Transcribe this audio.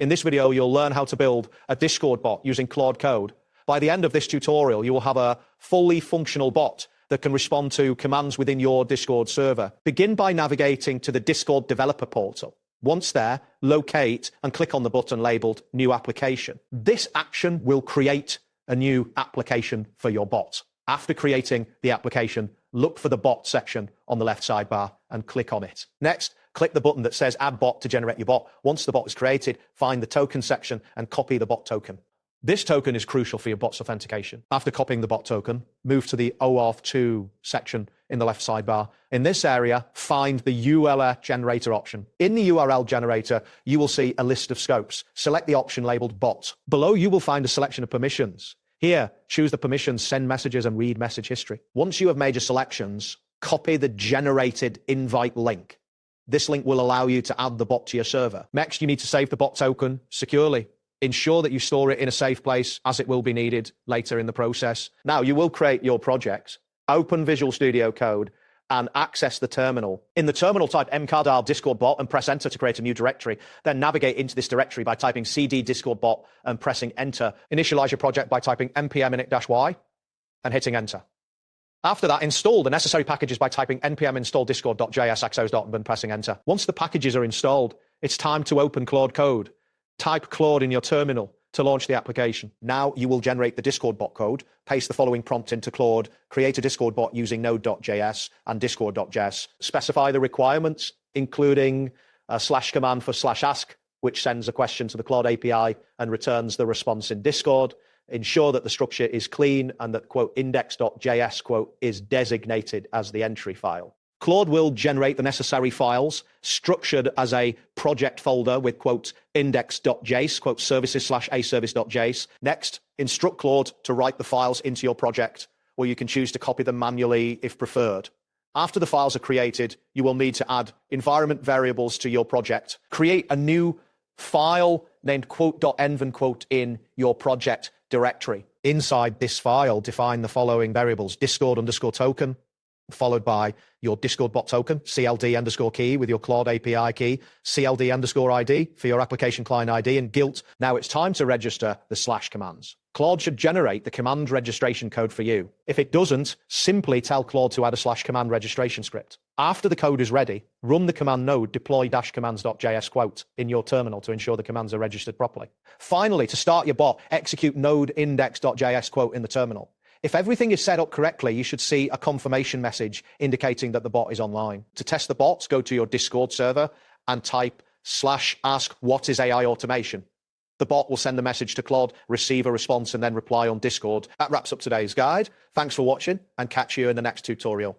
In this video, you'll learn how to build a Discord bot using Claude Code. By the end of this tutorial, you will have a fully functional bot that can respond to commands within your Discord server. Begin by navigating to the Discord developer portal. Once there, locate and click on the button labeled New Application. This action will create a new application for your bot. After creating the application, look for the bot section on the left sidebar and click on it. Next, click the button that says Add Bot to generate your bot. Once the bot is created, find the token section and copy the bot token. This token is crucial for your bot's authentication. After copying the bot token, move to the OAuth 2 section in the left sidebar. In this area, find the URL generator option. In the URL generator, you will see a list of scopes. Select the option labeled bot. Below, you will find a selection of permissions. Here, choose the permissions, send messages, and read message history. Once you have made your selections, copy the generated invite link. This link will allow you to add the bot to your server. Next, you need to save the bot token securely. Ensure that you store it in a safe place, as it will be needed later in the process. Now, you will create your project, open Visual Studio Code, and access the terminal. In the terminal, type mkdir Discord bot and press enter to create a new directory. Then navigate into this directory by typing cd Discord bot and pressing enter. Initialize your project by typing npm init-y and hitting enter. After that, install the necessary packages by typing npm install discord.js axos and pressing enter. Once the packages are installed, it's time to open Claude Code. Type Claude in your terminal to launch the application. Now you will generate the Discord bot code, paste the following prompt into Claude, create a Discord bot using node.js and discord.js, specify the requirements, including a / command for /ask, which sends a question to the Claude API and returns the response in Discord. Ensure that the structure is clean and that, quote, index.js, quote, is designated as the entry file. Claude will generate the necessary files structured as a project folder with, quote, index.js, quote, services/aservice.js. Next, instruct Claude to write the files into your project, or you can choose to copy them manually if preferred. After the files are created, you will need to add environment variables to your project. Create a new file named quote.env and quote in your project directory. Inside this file, define the following variables: Discord_token, followed by your Discord bot token, CLD_key with your Claude API key, CLD_ID for your application client ID, and guilt. Now it's time to register the / commands. Claude should generate the command registration code for you. If it doesn't, simply tell Claude to add a / command registration script. After the code is ready, run the command node deploy-commands.js quote in your terminal to ensure the commands are registered properly. Finally, to start your bot, execute node index.js quote in the terminal. If everything is set up correctly, you should see a confirmation message indicating that the bot is online. To test the bot, go to your Discord server and type /ask what is AI automation. The bot will send a message to Claude, receive a response, and then reply on Discord. That wraps up today's guide. Thanks for watching, and catch you in the next tutorial.